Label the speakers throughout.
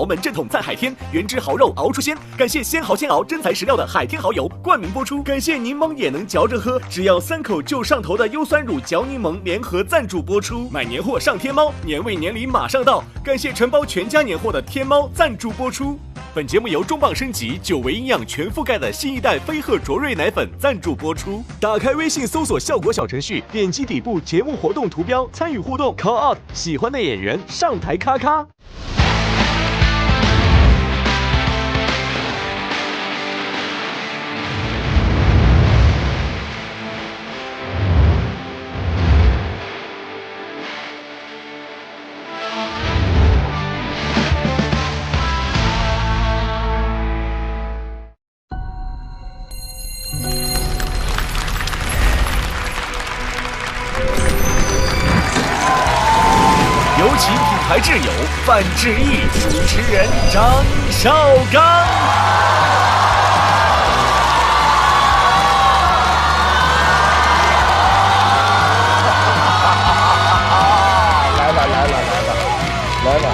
Speaker 1: 豪门正统在海天，原汁豪肉熬出鲜。感谢鲜蚝鲜熬真材实料的海天蚝油冠名播出。感谢柠檬也能嚼着喝，只要3口就上头的优酸乳嚼柠檬联合赞助播出。买年货上天猫，年味年礼马上到。感谢承包全家年货的天猫赞助播出。本节目由重磅升级9维营养全覆盖的新一代飞鹤卓瑞奶粉赞助播出。打开微信搜索效果小程序，点击底部节目活动图标参与互动 ，call out 喜欢的演员上台咔咔。有请品牌挚友范志毅，主持人张绍刚。
Speaker 2: 来吧，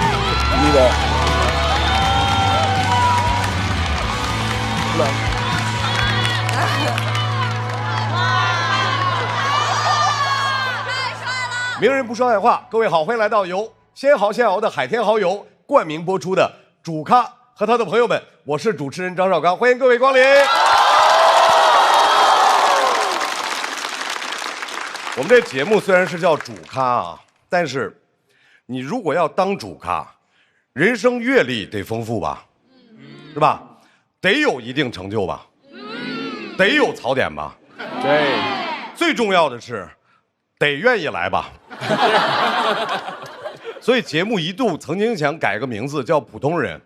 Speaker 2: 李总，来。名人不说爱话，各位好，欢迎来到由鲜蚝鲜熬的海天蚝油冠名播出的主咖和他的朋友们，我是主持人张绍刚，欢迎各位光临。我们这节目虽然是叫主咖啊，但是你如果要当主咖，人生阅历得丰富吧，是吧？得有一定成就吧，得有槽点吧，对，最重要的是得愿意来吧。所以节目一度曾经想改个名字叫普通人。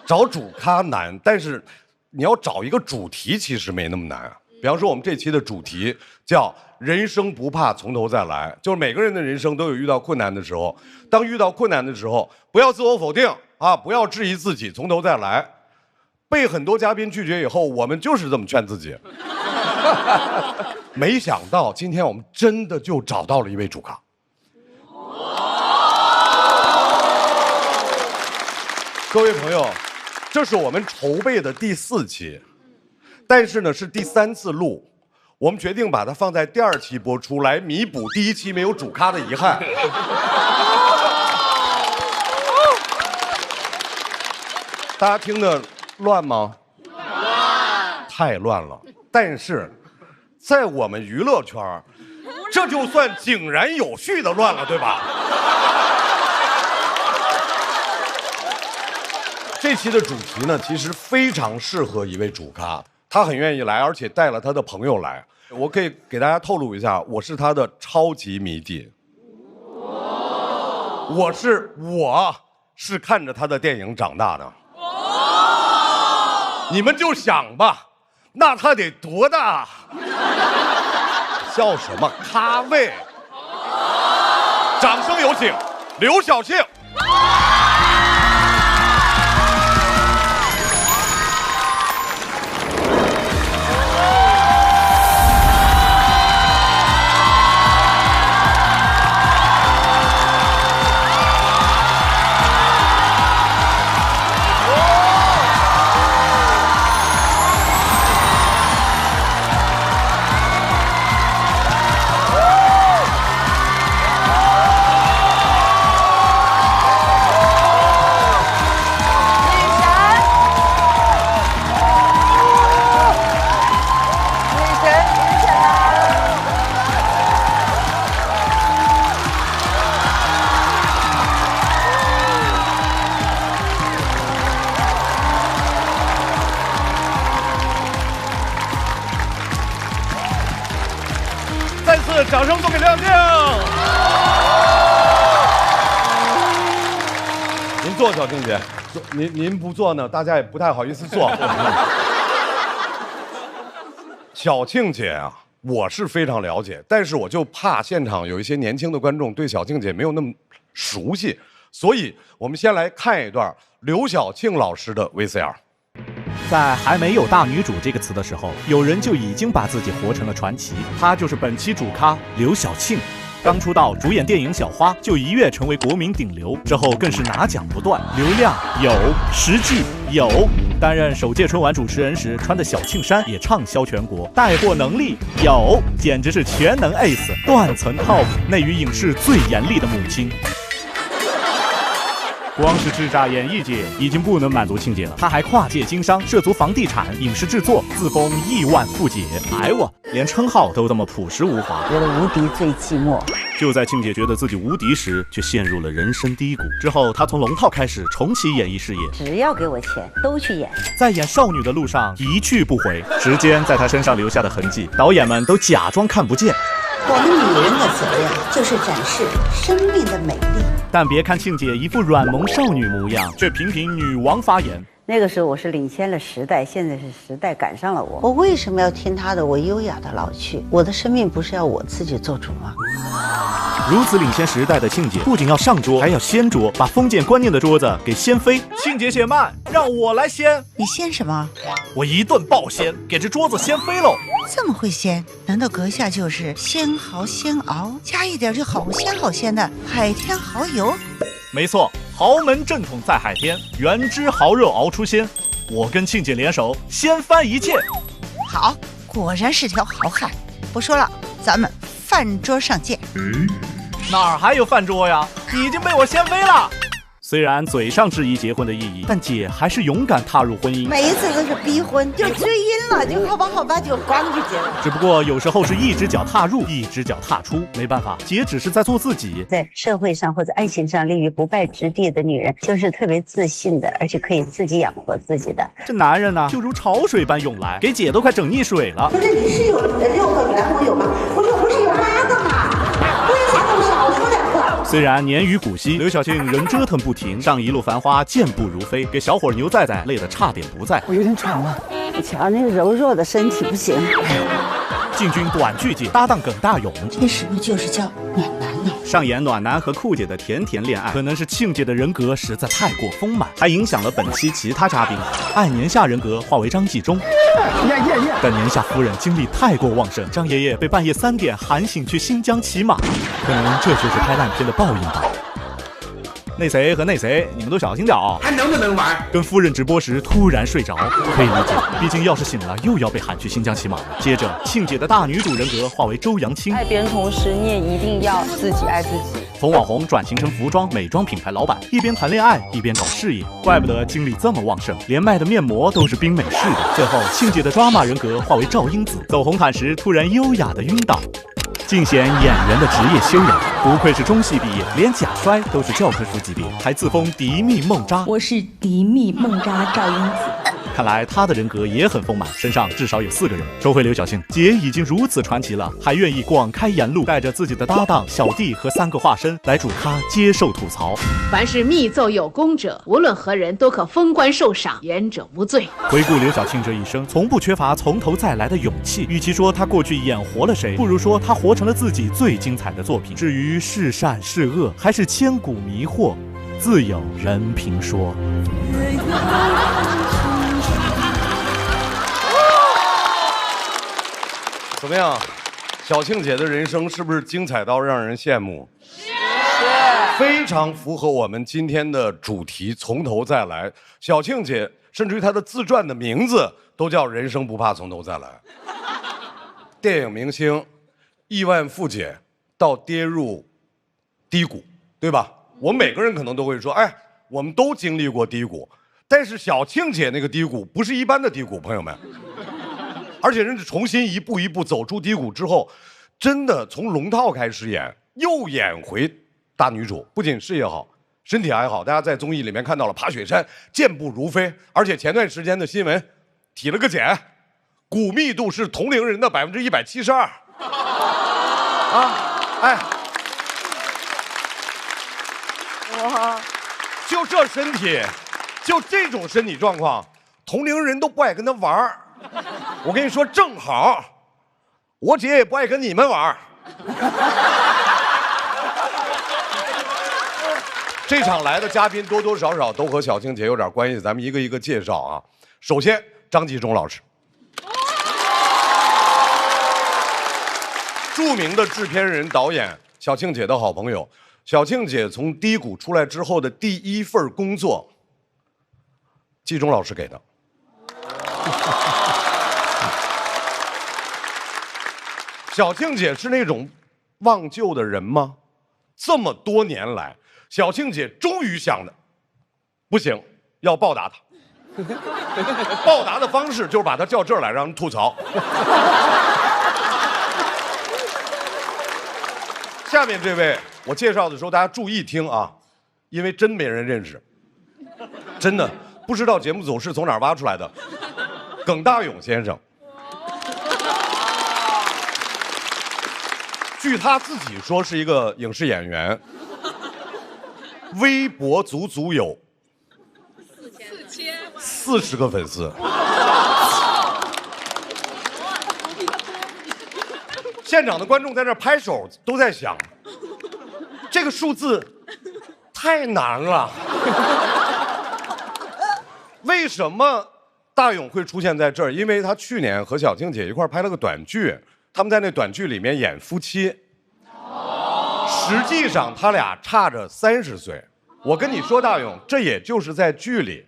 Speaker 2: 找主咖难，但是你要找一个主题其实没那么难啊。比方说我们这期的主题叫人生不怕从头再来，就是每个人的人生都有遇到困难的时候，当遇到困难的时候，不要自我否定啊，不要质疑自己，从头再来。被很多嘉宾拒绝以后，我们就是这么劝自己。没想到今天我们真的就找到了一位主咖。各位朋友，这是我们筹备的第4期，但是呢是第3次录，我们决定把它放在第2期播出，来弥补第1期没有主咖的遗憾。大家听得乱吗？乱，太乱了。但是在我们娱乐圈，这就算井然有序的乱了，对吧？这期的主题呢，其实非常适合一位主咖，他很愿意来，而且带了他的朋友来。我可以给大家透露一下，我是他的超级迷弟。我是看着他的电影长大的。你们就想吧，那他得多大？叫什么咖位？掌声有请刘晓庆。掌声送给亮亮。您坐，小静姐，您不坐呢，大家也不太好意思坐。小庆姐啊，我是非常了解，但是我就怕现场有一些年轻的观众对小庆姐没有那么熟悉，所以我们先来看一段刘晓庆老师的 VCR。
Speaker 3: 在还没有大女主这个词的时候，有人就已经把自己活成了传奇，她就是本期主咖刘晓庆。刚出道主演电影《小花》就一跃成为国民顶流，之后更是拿奖不断，流量有，实际有。担任首届春晚主持人时穿的小庆衫也畅销全国，带货能力有，简直是全能 ace， 断层靠谱，内娱影视最严厉的母亲。光是叱咤演艺界已经不能满足庆姐了，她还跨界经商，涉足房地产、影视制作，自封亿万富姐。哎我，连称号都这么朴实无华。
Speaker 4: 觉得无敌最寂寞。
Speaker 3: 就在庆姐觉得自己无敌时，却陷入了人生低谷。之后，她从龙套开始重启演艺事业，
Speaker 4: 只要给我钱，都去演。
Speaker 3: 在演少女的路上一去不回，时间在她身上留下的痕迹，导演们都假装看不见。
Speaker 4: 我们女人的责任就是展示生命的美丽。
Speaker 3: 但别看庆姐一副软萌少女模样，却频频女王发言。
Speaker 4: 那个时候我是领先了时代，现在是时代赶上了我。我为什么要听他的？我优雅的老去，我的生命不是要我自己做主吗？
Speaker 3: 如此领先时代的庆姐，不仅要上桌，还要掀桌，把封建观念的桌子给掀飞。庆姐且慢，让我来掀。
Speaker 5: 你掀什么？
Speaker 3: 我一顿爆掀，给这桌子掀飞喽！
Speaker 5: 这么会掀？难道阁下就是鲜蚝鲜熬，加一点就好鲜好鲜的海天蚝油？
Speaker 3: 没错，豪门正统在海天，原汁蚝肉熬出鲜。我跟庆姐联手，掀翻一切。
Speaker 5: 好，果然是条好汉。不说了，咱们饭桌上见。
Speaker 3: 哪儿还有饭桌呀？已经被我掀飞了。虽然嘴上质疑结婚的意义，但姐还是勇敢踏入婚姻。
Speaker 5: 每一次都是逼婚，就追阴了，就好吧，就光就结了。
Speaker 3: 只不过有时候是一只脚踏入，一只脚踏出，没办法，姐只是在做自己。
Speaker 4: 在社会上或者爱情上立于不败之地的女人，就是特别自信的，而且可以自己养活自己的。
Speaker 3: 这男人呢，就如潮水般涌来，给姐都快整溺水了。
Speaker 4: 不是你是有6个男朋友吗？我说不是有8个吗？为啥不少说2个？
Speaker 3: 虽然年逾古稀，刘晓庆仍折腾不停，上一路繁花健步如飞，给小伙牛仔仔累得差点不在。
Speaker 4: 我有点喘了，你瞧那个柔弱的身体不行。
Speaker 3: 进军短剧界，搭档耿大勇，
Speaker 5: 这是不是就是叫暖男呢？
Speaker 3: 上演暖男和酷姐的甜甜恋爱，可能是庆姐的人格实在太过丰满，还影响了本期其他嘉宾，按年下人格化为张纪中。但年下夫人精力太过旺盛，张爷爷被半夜3点喊醒去新疆骑马，可能这就是拍烂片的报应吧。那谁和那谁，你们都小心点啊！
Speaker 1: 还能不能玩？
Speaker 3: 跟夫人直播时突然睡着，可以理解，毕竟要是醒了又要被喊去新疆骑马了。接着，庆姐的大女主人格化为周扬青，
Speaker 6: 爱别人同时，你也一定要自己爱自己。
Speaker 3: 从网红转型成服装美妆品牌老板，一边谈恋爱一边搞事业，怪不得精力这么旺盛，连卖的面膜都是冰美式的。最后，庆姐的抓马人格化为赵英子，走红毯时突然优雅的晕倒。尽显演员的职业修养，不愧是中戏毕业，连假摔都是教科书级别，还自封嫡蜜梦渣。
Speaker 6: 我是嫡蜜梦渣赵英子。
Speaker 3: 看来他的人格也很丰满，身上至少有4个人。说回刘晓庆，姐已经如此传奇了，还愿意广开言路，带着自己的搭档小弟和3个化身来主咖接受吐槽。
Speaker 7: 凡是密奏有功者，无论何人都可封官受赏，言者无罪。
Speaker 3: 回顾刘晓庆这一生，从不缺乏从头再来的勇气。与其说她过去演活了谁，不如说她活成了自己最精彩的作品。至于是善是恶，还是千古迷惑，自有人评说。
Speaker 2: 怎么样，小庆姐的人生是不是精彩到让人羡慕？是，非常符合我们今天的主题，从头再来。小庆姐甚至于她的自传的名字都叫人生不怕从头再来。电影明星，亿万富姐到跌入低谷，对吧？我们每个人可能都会说，哎，我们都经历过低谷，但是小庆姐那个低谷不是一般的低谷，朋友们。而且人家重新一步一步走出低谷之后，真的从龙套开始演，又演回大女主，不仅事业好，身体还好。大家在综艺里面看到了爬雪山健步如飞，而且前段时间的新闻体了个检，骨密度是同龄人的172%。啊，哎，哇，就这身体，就这种身体状况，同龄人都不爱跟他玩儿。我跟你说，正好，我姐也不爱跟你们玩。这场来的嘉宾多多少少都和小庆姐有点关系，咱们一个一个介绍啊。首先，张纪中老师，著名的制片人、导演，小庆姐的好朋友。小庆姐从低谷出来之后的第一份工作，季中老师给的。小庆姐是那种忘旧的人吗？这么多年来，小庆姐终于想的，不行，要报答她。报答的方式就是把她叫这儿来，让人吐槽。下面这位，我介绍的时候大家注意听啊，因为真没人认识，真的不知道节目组是从哪儿挖出来的。耿大勇先生，据他自己说是一个影视演员，微博足有40个粉丝。现场的观众在那拍手，都在想，这个数字太难了。为什么大勇会出现在这儿？因为他去年和小庆姐一块拍了个短剧，他们在那短剧里面演夫妻。实际上他俩差着30岁。我跟你说，大勇，这也就是在剧里，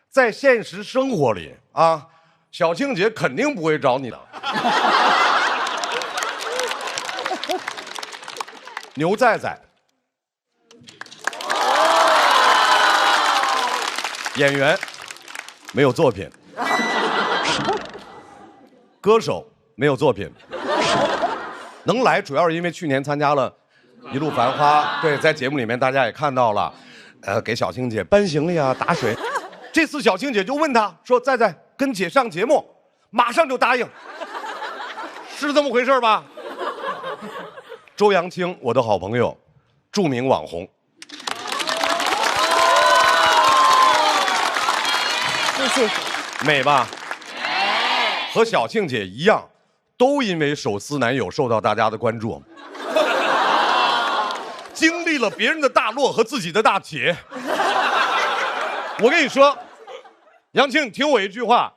Speaker 2: 在现实生活里啊，小庆姐肯定不会找你的。牛仔仔，演员，没有作品；歌手，没有作品。能来主要是因为去年参加了《一路繁花》，对，在节目里面大家也看到了，给小庆姐搬行李啊、打水。这次小庆姐就问他说：“仔仔，跟姐上节目，马上就答应，是这么回事吧？”周扬青，我的好朋友，著名网红。
Speaker 6: 谢谢。
Speaker 2: 美吧？和小庆姐一样，都因为手撕男友受到大家的关注，经历了别人的大落和自己的大起。我跟你说，杨青，你听我一句话，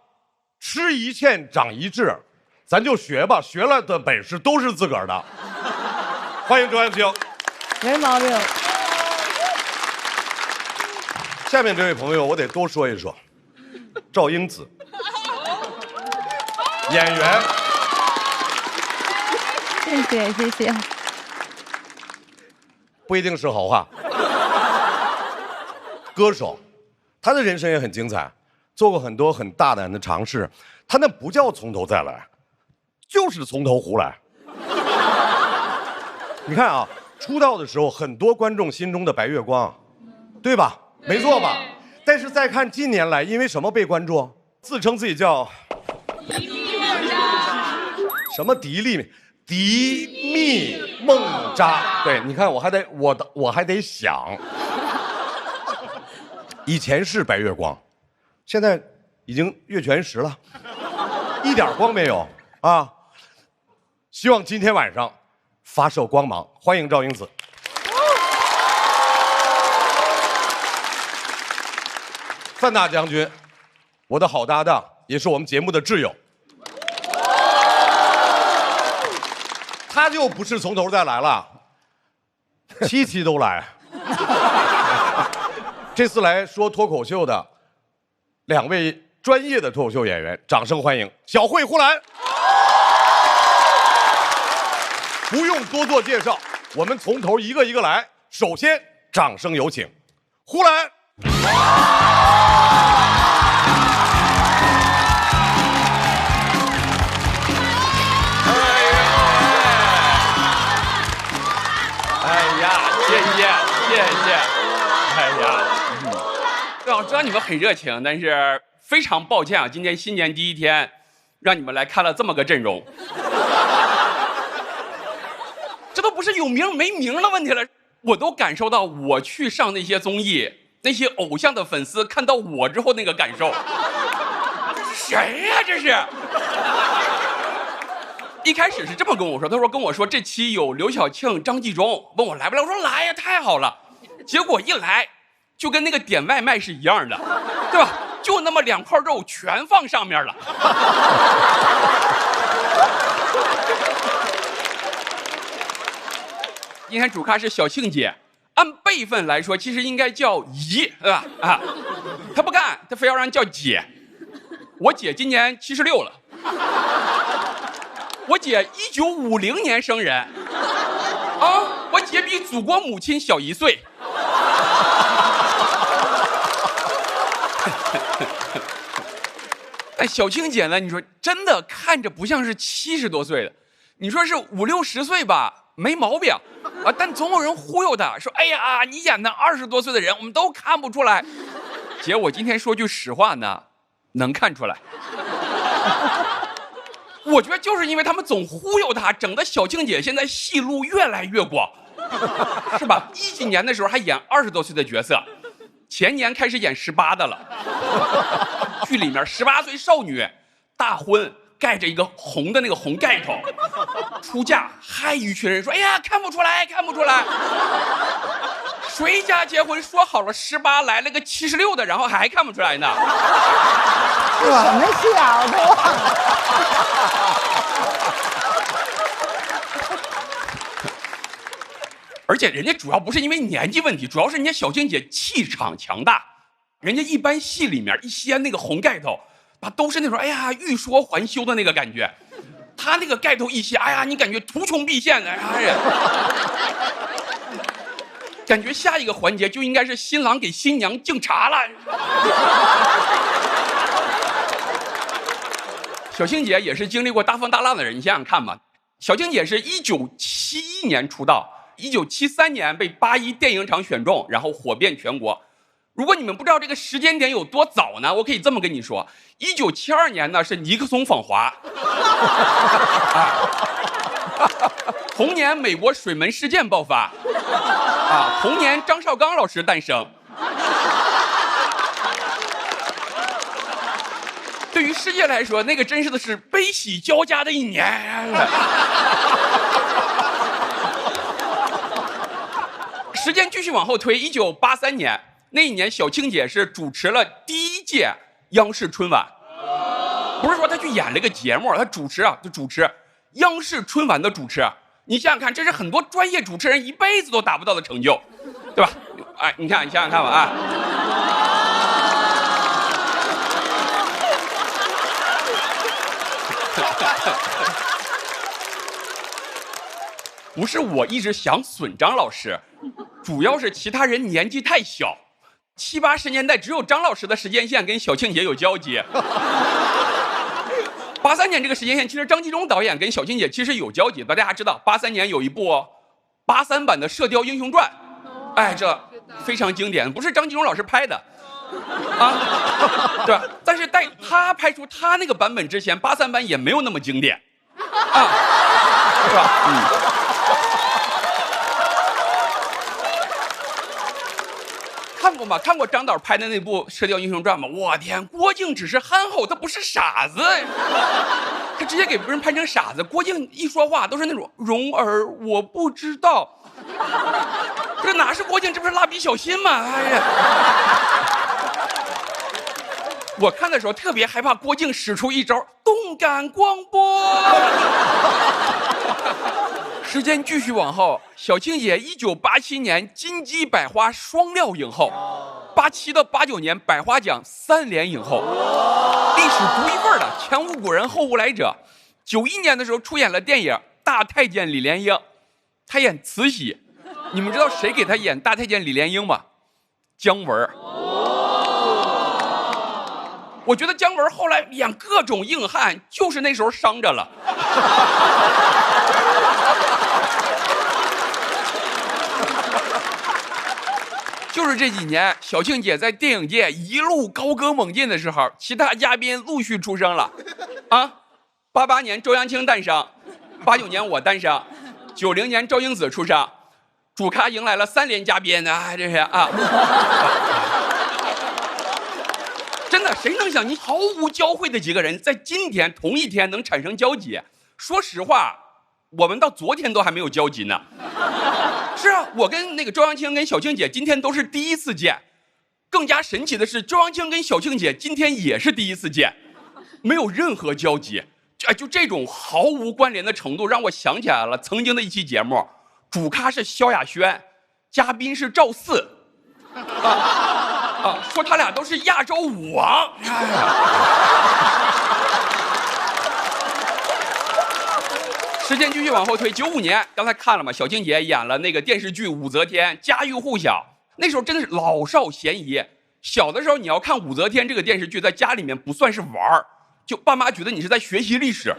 Speaker 2: 吃一堑长一智，咱就学吧，学了的本事都是自个儿的。欢迎周扬青，
Speaker 6: 没毛病。
Speaker 2: 下面这位朋友，我得多说一说，赵英子，演员，
Speaker 6: 谢谢谢谢。
Speaker 2: 不一定是好话。歌手，他的人生也很精彩，做过很多很大胆的尝试。他那不叫从头再来，就是从头胡来。你看啊，出道的时候，很多观众心中的白月光，对吧？没错吧？但是再看近年来，因为什么被关注？自称自己叫什么迪蜜梦扎。对，你看我还得想，以前是白月光，现在已经月全食了，一点光没有啊！希望今天晚上发射光芒，欢迎赵英子。范大将军，我的好搭档，也是我们节目的挚友。他就不是从头再来了，7期都来。这次来说脱口秀的2位专业的脱口秀演员，掌声欢迎小慧、呼兰。不用多做介绍，我们从头一个一个来。首先，掌声有请呼兰。
Speaker 8: 哎呀，谢谢。哎呀，我知道你们很热情，但是非常抱歉啊，今天新年第一天，让你们来看了这么个阵容。这都不是有名没名的问题了，我都感受到我去上那些综艺，那些偶像的粉丝看到我之后那个感受。这是谁呀？这是。一开始是这么跟我说，他说跟我说这期有刘晓庆、张纪中，问我来不来，我说来呀，太好了。结果一来，就跟那个点外卖是一样的，对吧？就那么2块肉全放上面了。今天主咖是小庆姐，按辈分来说，其实应该叫姨，对吧？啊，她不干，她非要让叫姐。我姐今年76了，我姐1950年生人，啊，我姐比祖国母亲小1岁。但小庆姐呢？你说真的看着不像是70多岁的，你说是50、60岁吧，没毛病啊。但总有人忽悠她说：“哎呀，你演的20多岁的人，我们都看不出来。”姐，我今天说句实话呢，能看出来。我觉得就是因为他们总忽悠她，整的小庆姐现在戏路越来越广，是吧？10几年的时候还演20多岁的角色。前年开始演18的了，剧里面18岁少女大婚，盖着一个红的那个红盖头，出嫁，还一群人说：“哎呀，看不出来，看不出来。”谁家结婚说好了18，来了个76的，然后还看不出来呢？
Speaker 4: 我们小的。
Speaker 8: 而且人家主要不是因为年纪问题，主要是人家小庆姐气场强大。人家一般戏里面一掀那个红盖头，都是那种哎呀欲说还休的那个感觉。她那个盖头一掀，哎呀，你感觉图穷匕见的，哎呀，感觉下一个环节就应该是新郎给新娘敬茶了。小庆姐也是经历过大风大浪的人，你想想看吧。小庆姐是1971年出道。1973年被81电影厂选中，然后火遍全国。如果你们不知道这个时间点有多早呢，我可以这么跟你说：1972年呢是尼克松访华，同年美国水门事件爆发，同年张绍刚老师诞生。对于世界来说，那个真是悲喜交加的一年。时间继续往后推，1983年那一年，小庆姐是主持了第1届央视春晚。不是说她去演了个节目，她主持央视春晚的主持。你想想看，这是很多专业主持人一辈子都达不到的成就，对吧？哎，你想想看吧，啊。不是我一直想损张老师，主要是其他人年纪太小，70、80年代只有张老师的时间线跟小庆姐有交集。83年这个时间线，其实张纪中导演跟小庆姐其实有交集。大家知道83年有一部83版的《射雕英雄传》，哎，这非常经典，不是张纪中老师拍的啊，对吧？但是在他拍出他那个版本之前，83版也没有那么经典啊，是吧？看过吗？看过张导拍的那部《射雕英雄传》吗？我天，郭靖只是憨厚，他不是傻子，他直接给别人拍成傻子。郭靖一说话都是那种蓉儿，我不知道，这哪是郭靖，这不是蜡笔小新吗？哎呀，我看的时候特别害怕郭靖使出一招动感光波。时间继续往后，小庆姐1987年金鸡百花双料影后，87到89年百花奖3连影后，历史独一份的，前无古人后无来者。91年的时候出演了电影《大太监李莲英》，她演慈禧。你们知道谁给她演大太监李莲英吗？姜文。我觉得姜文后来演各种硬汉，就是那时候伤着了。就是这几年，小庆姐在电影界一路高歌猛进的时候，其他嘉宾陆续出生了。88年周扬青诞生，89年我诞生，90年赵英子出生，主咖迎来了3连嘉宾啊，这是啊。真的，谁能想你毫无交汇的几个人，在今天同一天能产生交集？说实话，我们到昨天都还没有交集呢。是啊，我跟那个周扬青跟小庆姐今天都是第一次见，更加神奇的是，周扬青跟小庆姐今天也是第一次见，没有任何交集。就这种毫无关联的程度，让我想起来了曾经的一期节目，主咖是萧亚轩，嘉宾是赵四，说他俩都是亚洲舞王。时间继续往后推，95年，刚才看了嘛，小庆姐演了那个电视剧《武则天》，家喻户晓。那时候真的是老少咸宜。小的时候你要看武则天这个电视剧，在家里面不算是玩儿，就爸妈觉得你是在学习历史，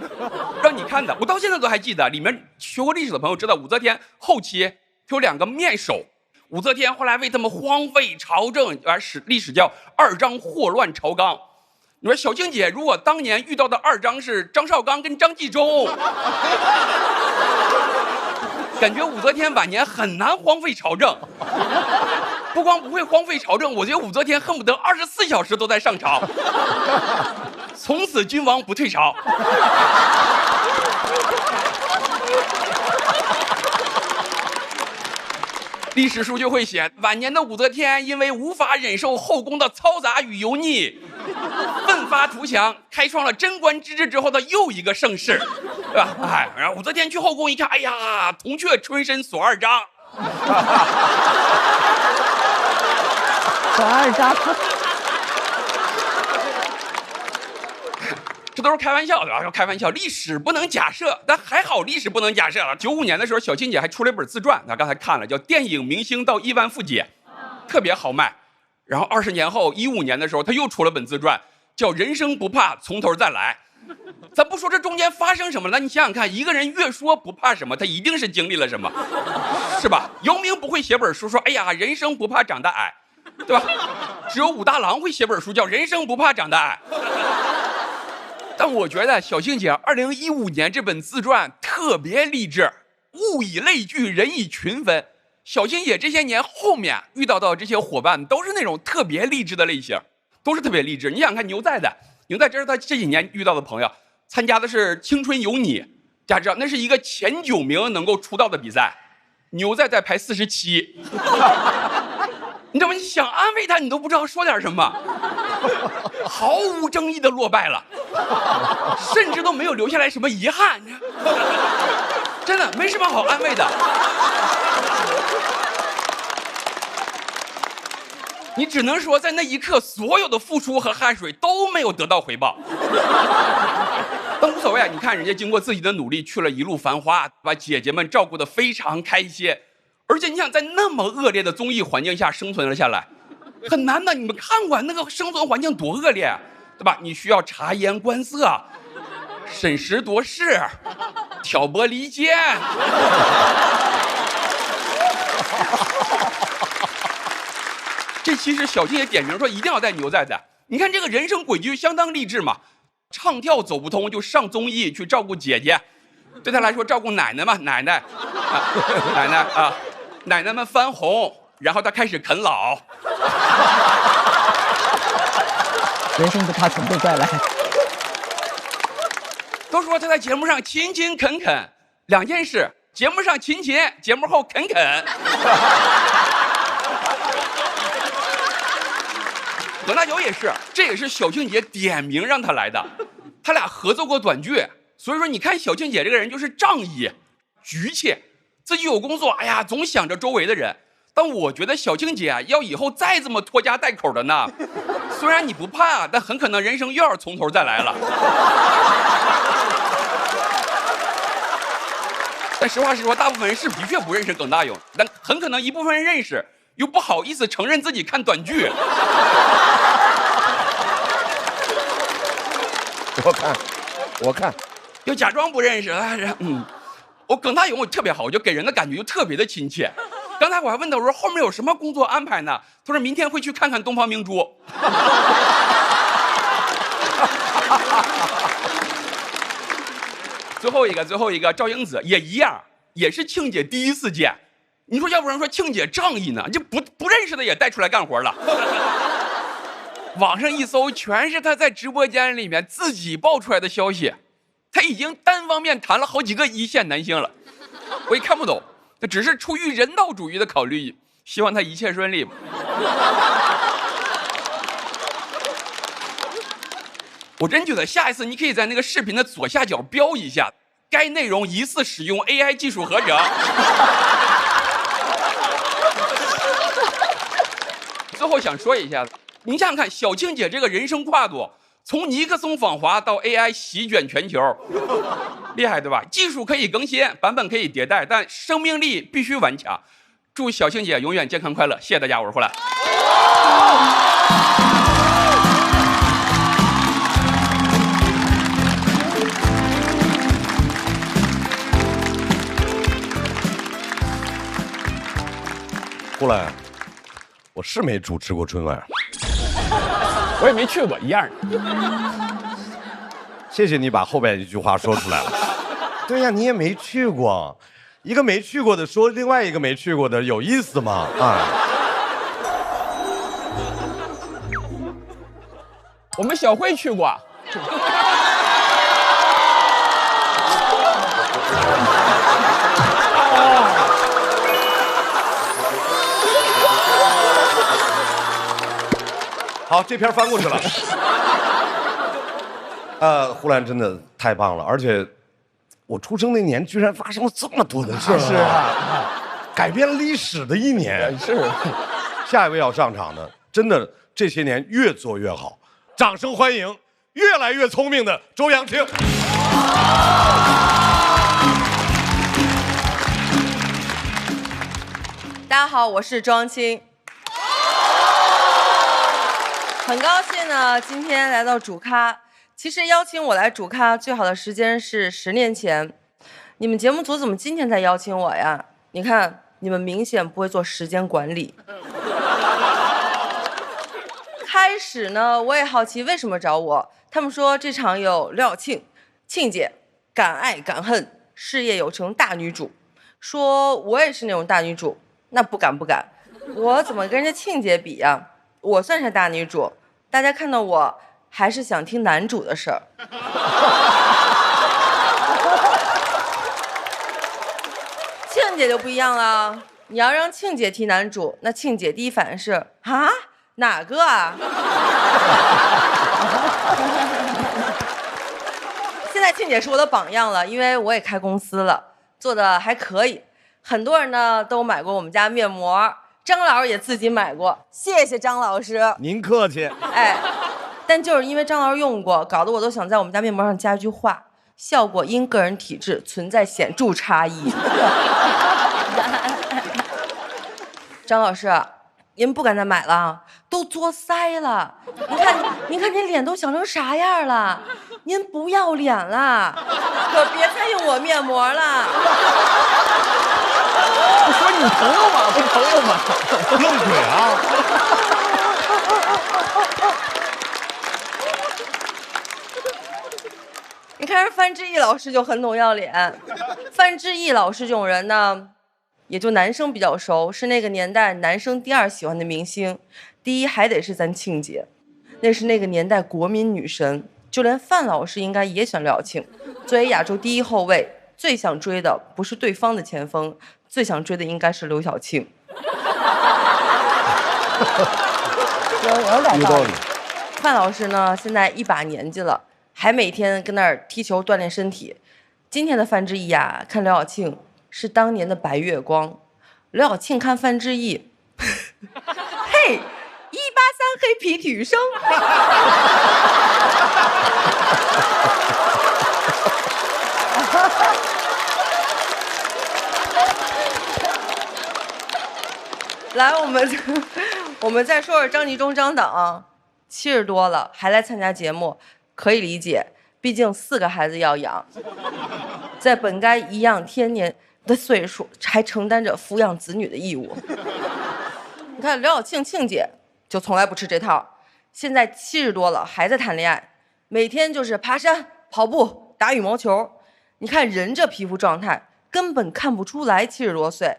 Speaker 8: 让你看的。我到现在都还记得，里面学过历史的朋友知道，武则天后期有2个面首，武则天后来为他们荒废朝政，而历史叫2章祸乱朝纲。你说小庆姐如果当年遇到的2章是张绍刚跟张纪中，感觉武则天晚年很难荒废朝政。不光不会荒废朝政，我觉得武则天恨不得24小时都在上朝，从此君王不退朝。历史书就会写，晚年的武则天因为无法忍受后宫的嘈杂与油腻，奋发图强，开创了贞观之治之后的又一个盛世，对吧？然后武则天去后宫一看，哎呀，铜雀春深锁2章。
Speaker 6: 锁2章，
Speaker 8: 这都是开玩笑的啊！开玩笑，历史不能假设，但还好历史不能假设了。95年的时候，小庆姐还出了一本自传，刚才看了，叫《电影明星到亿万富姐》，特别好卖。然后20年后，15年的时候，她又出了本自传，叫《人生不怕，从头再来》。咱不说这中间发生什么了，你想想看，一个人越说不怕什么，他一定是经历了什么，是吧？姚明不会写本书说，哎呀，人生不怕长得矮，对吧？只有武大郎会写本书叫《人生不怕长得矮》。但我觉得小庆姐2015年这本自传特别励志，物以类聚，人以群分。小庆姐这些年后面遇到的这些伙伴都是那种特别励志的类型，都是特别励志。你想看牛仔的，牛仔这是他这几年遇到的朋友，参加的是《青春有你》，大家知道那是一个前9名能够出道的比赛，牛仔在排47。你知道吗？你想安慰他，你都不知道说点什么，毫无争议的落败了，甚至都没有留下来什么遗憾，真的没什么好安慰的。你只能说，在那一刻，所有的付出和汗水都没有得到回报。但无所谓啊，你看人家经过自己的努力，去了一路繁花，把姐姐们照顾得非常开心。而且你想在那么恶劣的综艺环境下生存了下来，很难的。你们看过那个生存环境多恶劣，对吧？你需要察言观色，审时度势，挑拨离间。这期是小庆也点名说一定要带牛仔的。你看这个人生轨迹相当励志嘛，唱跳走不通就上综艺去照顾姐姐，对他来说照顾奶奶嘛，奶奶啊，奶奶们翻红，然后他开始啃老。
Speaker 6: 人生不怕从头再来。
Speaker 8: 都说他在节目上勤勤恳恳，2件事，节目上勤勤，节目后恳恳。葛大脚也是，这也是小庆姐点名让他来的，他俩合作过短剧，所以说你看小庆姐这个人就是仗义、局气，自己有工作，哎呀，总想着周围的人。但我觉得小庆姐啊，要以后再这么拖家带口的呢，虽然你不怕，但很可能人生又要从头再来了。但实话实说，大部分人是的确不认识耿大勇，但很可能一部分人认识，又不好意思承认自己看短剧。
Speaker 2: 我看，
Speaker 8: 又假装不认识。我耿大勇我特别好，我就给人的感觉就特别的亲切。刚才我还问他，我说后面有什么工作安排呢？他说明天会去看看东方明珠。最后一个赵英子也一样，也是庆姐第1次见。你说要不然说庆姐仗义呢，就不认识的也带出来干活了。网上一搜，全是他在直播间里面自己爆出来的消息，他已经单方面谈了好几个1线男星了。我也看不懂，他只是出于人道主义的考虑，希望他一切顺利吧。我真觉得下一次你可以在那个视频的左下角标一下，该内容疑似使用 AI 技术合成。最后想说一下，你想想看，小庆姐这个人生跨度，从尼克松访华到 AI 席卷全球，厉害对吧？技术可以更新，版本可以迭代，但生命力必须顽强。祝小庆姐永远健康快乐！谢谢大家，我是呼兰。
Speaker 2: 呼兰，我是没主持过春晚，
Speaker 8: 我也没去过，一样的。
Speaker 2: 谢谢你把后边一句话说出来了。对呀，你也没去过，一个没去过的说另外一个没去过的，有意思吗？啊！
Speaker 8: 我们小慧去过。
Speaker 2: 好，这篇翻过去了。呼兰真的太棒了，而且我出生那年居然发生了这么多的事儿，是啊，改变了历史的一年。
Speaker 8: 是，
Speaker 2: 下一位要上场的，真的这些年越做越好，掌声欢迎越来越聪明的周扬青。
Speaker 9: 大家好，我是周扬青。很高兴呢，今天来到主咖。其实邀请我来主咖最好的时间是10年前。你们节目组怎么今天才邀请我呀？你看，你们明显不会做时间管理。开始呢，我也好奇为什么找我。他们说这场有刘晓庆、庆姐，敢爱敢恨，事业有成大女主。说我也是那种大女主，那不敢不敢。我怎么跟人家庆姐比呀？我算是大女主，大家看到我还是想听男主的事儿。庆姐就不一样了，你要让庆姐提男主，那庆姐第一反应是啊，哪个啊？现在庆姐是我的榜样了，因为我也开公司了，做的还可以，很多人呢都买过我们家面膜。张老师也自己买过，谢谢张老师。
Speaker 2: 您客气。
Speaker 9: 哎，但就是因为张老师用过，搞得我都想在我们家面膜上加一句话：效果因个人体质存在显著差异。张老师，您不敢再买了，都作腮了。您看您脸都小成啥样了？您不要脸了，可别再用我面膜了。
Speaker 6: 我说你朋友吗？不是朋友吗？
Speaker 2: 愣鬼啊！
Speaker 9: 你看范志毅老师就很懂要脸。范志毅老师这种人呢，也就男生比较熟，是那个年代男生第2喜欢的明星，第1还得是咱庆姐，那是那个年代国民女神，就连范老师应该也选刘晓庆。作为亚洲第1后卫，最想追的不是对方的前锋，最想追的应该是刘晓庆。
Speaker 6: 有点道理。
Speaker 9: 范老师呢，现在一把年纪了，还每天跟那儿踢球锻炼身体。今天的范志毅呀，看刘晓庆是当年的白月光，刘晓庆看范志毅，嘿，183黑皮体育生。来，我们再说说张纪中张导，70多了还来参加节目，可以理解，毕竟4个孩子要养，在本该颐养天年的岁数，还承担着抚养子女的义务。你看刘晓庆庆姐就从来不吃这套，现在70多了还在谈恋爱，每天就是爬山、跑步、打羽毛球。你看人这皮肤状态，根本看不出来70多岁。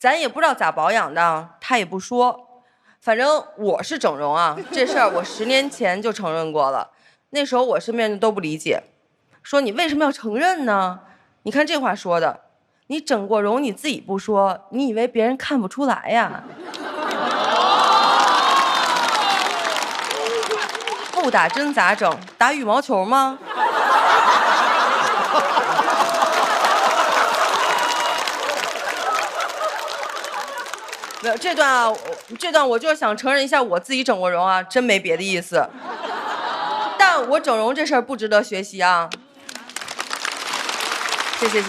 Speaker 9: 咱也不知道咋保养的，他也不说。反正我是整容啊，这事儿我10年前就承认过了。那时候我身边的都不理解，说你为什么要承认呢？你看这话说的，你整过容你自己不说，你以为别人看不出来呀？不打针咋整？打羽毛球吗？没有这段啊，这段我就是想承认一下我自己整过容啊，真没别的意思。但我整容这事儿不值得学习啊。谢谢。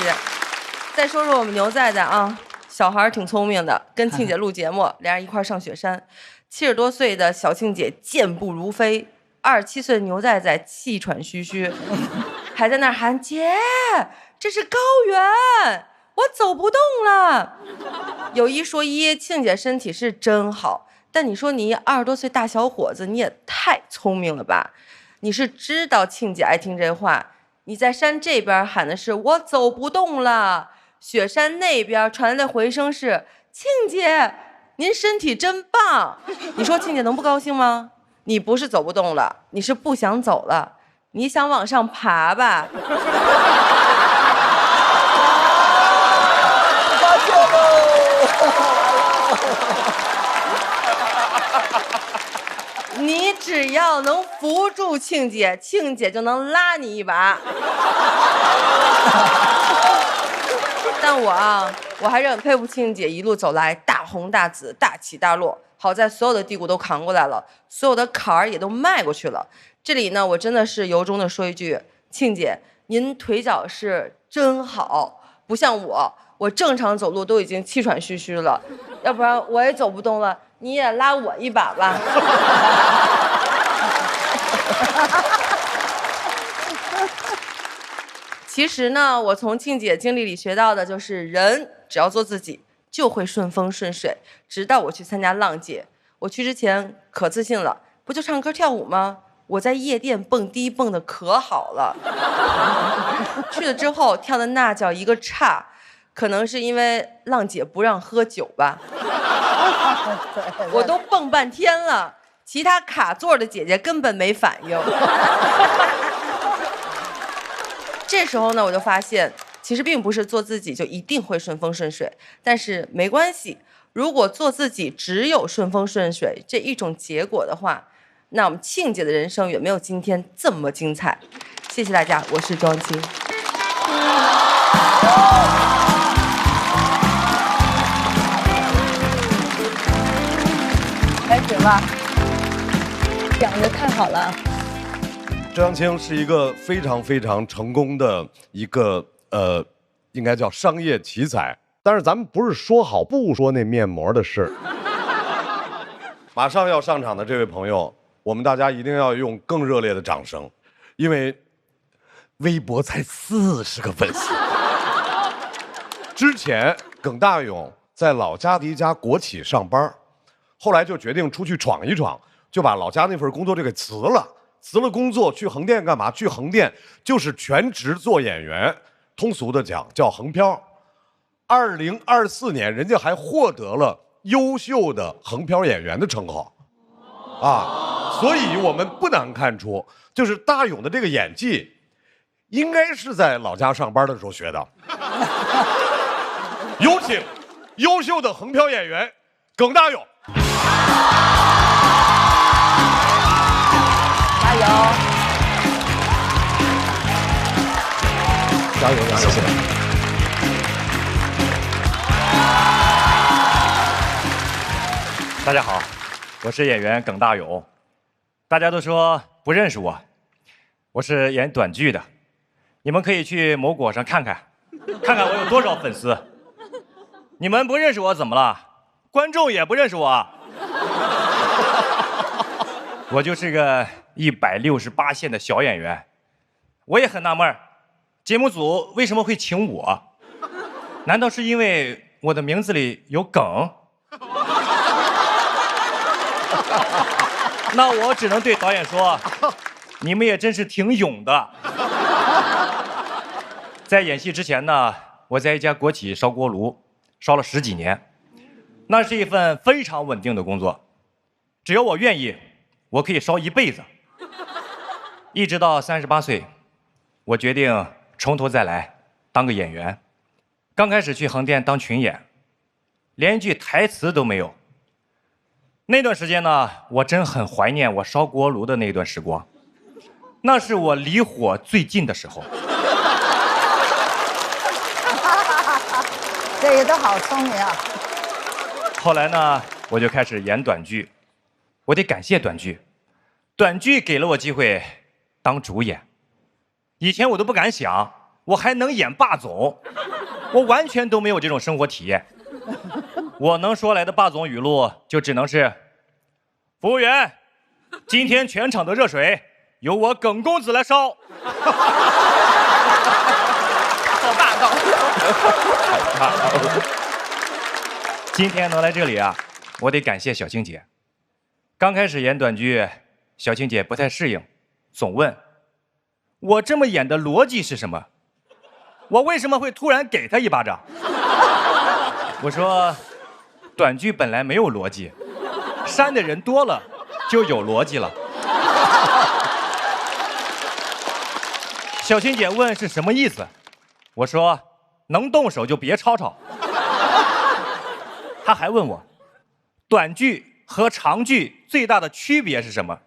Speaker 9: 再说说我们牛仔仔啊，小孩挺聪明的，跟庆姐录节目，俩人一块上雪山。70多岁的小庆姐健步如飞，27岁的牛仔仔气喘吁吁，还在那儿喊姐，这是高原，我走不动了。有一说一，庆姐身体是真好，但你说你20多岁大小伙子，你也太聪明了吧？你是知道庆姐爱听这话，你在山这边喊的是我走不动了，雪山那边传来的回声是庆姐您身体真棒。你说庆姐能不高兴吗？你不是走不动了，你是不想走了，你想往上爬吧。
Speaker 6: 发现喽！
Speaker 9: 你只要能扶住庆姐，庆姐就能拉你一把。但我还是很佩服庆姐一路走来大红大紫，大起大落。好在所有的低谷都扛过来了，所有的坎儿也都迈过去了。这里呢，我真的是由衷的说一句，庆姐，您腿脚是真好，不像我正常走路都已经气喘吁吁了，要不然我也走不动了，你也拉我一把吧。其实呢，我从庆姐经历里学到的就是，人只要做自己，就会顺风顺水。直到我去参加浪姐，我去之前可自信了，不就唱歌跳舞吗？我在夜店蹦迪蹦得可好了，去了之后跳的那叫一个差，可能是因为浪姐不让喝酒吧。我都蹦半天了，其他卡座的姐姐根本没反应。这时候呢，我就发现，其实并不是做自己就一定会顺风顺水，但是没关系，如果做自己只有顺风顺水这一种结果的话，那我们庆姐的人生远没有今天这么精彩。谢谢大家，我是庄青。
Speaker 6: 开始吧，讲的太好了。
Speaker 2: 周扬青是一个非常非常成功的一个应该叫商业奇才。但是咱们不是说好不说那面膜的事。马上要上场的这位朋友，我们大家一定要用更热烈的掌声，因为微博才40个粉丝。之前耿大勇在老家的一家国企上班，后来就决定出去闯一闯，就把老家那份工作就给辞了。辞了工作去横店干嘛？去横店就是全职做演员，通俗的讲叫横漂。2024年，人家还获得了优秀的横漂演员的称号，所以我们不难看出，就是大勇的这个演技，应该是在老家上班的时候学的。有请优秀的横漂演员耿大勇。
Speaker 6: 加油！
Speaker 2: 加油！加油！谢谢。
Speaker 10: 大家好，我是演员耿大勇。大家都说不认识我，我是演短剧的。你们可以去某果上看看我有多少粉丝。你们不认识我怎么了？观众也不认识我。我就是个168线的小演员，我也很纳闷，节目组为什么会请我？难道是因为我的名字里有梗？那我只能对导演说，你们也真是挺勇的。在演戏之前呢，我在一家国企烧锅炉，烧了10几年，那是一份非常稳定的工作，只要我愿意，我可以烧一辈子。一直到38岁，我决定从头再来，当个演员。刚开始去横店当群演，连一句台词都没有。那段时间呢，我真很怀念我烧锅炉的那段时光，那是我离火最近的时候。
Speaker 6: 这个都好聪明啊！
Speaker 10: 后来呢，我就开始演短剧。我得感谢短剧，短剧给了我机会当主演。以前我都不敢想，我还能演霸总，我完全都没有这种生活体验。我能说来的霸总语录就只能是：服务员，今天全场的热水由我耿公子来烧。
Speaker 9: 好霸道。
Speaker 10: 今天能来这里啊，我得感谢小青姐。刚开始演短剧，小青姐不太适应，总问我这么演的逻辑是什么，我为什么会突然给她一巴掌。我说短剧本来没有逻辑，删的人多了就有逻辑了。小青姐问是什么意思，我说能动手就别吵吵。她还问我短剧和长剧最大的区别是什么？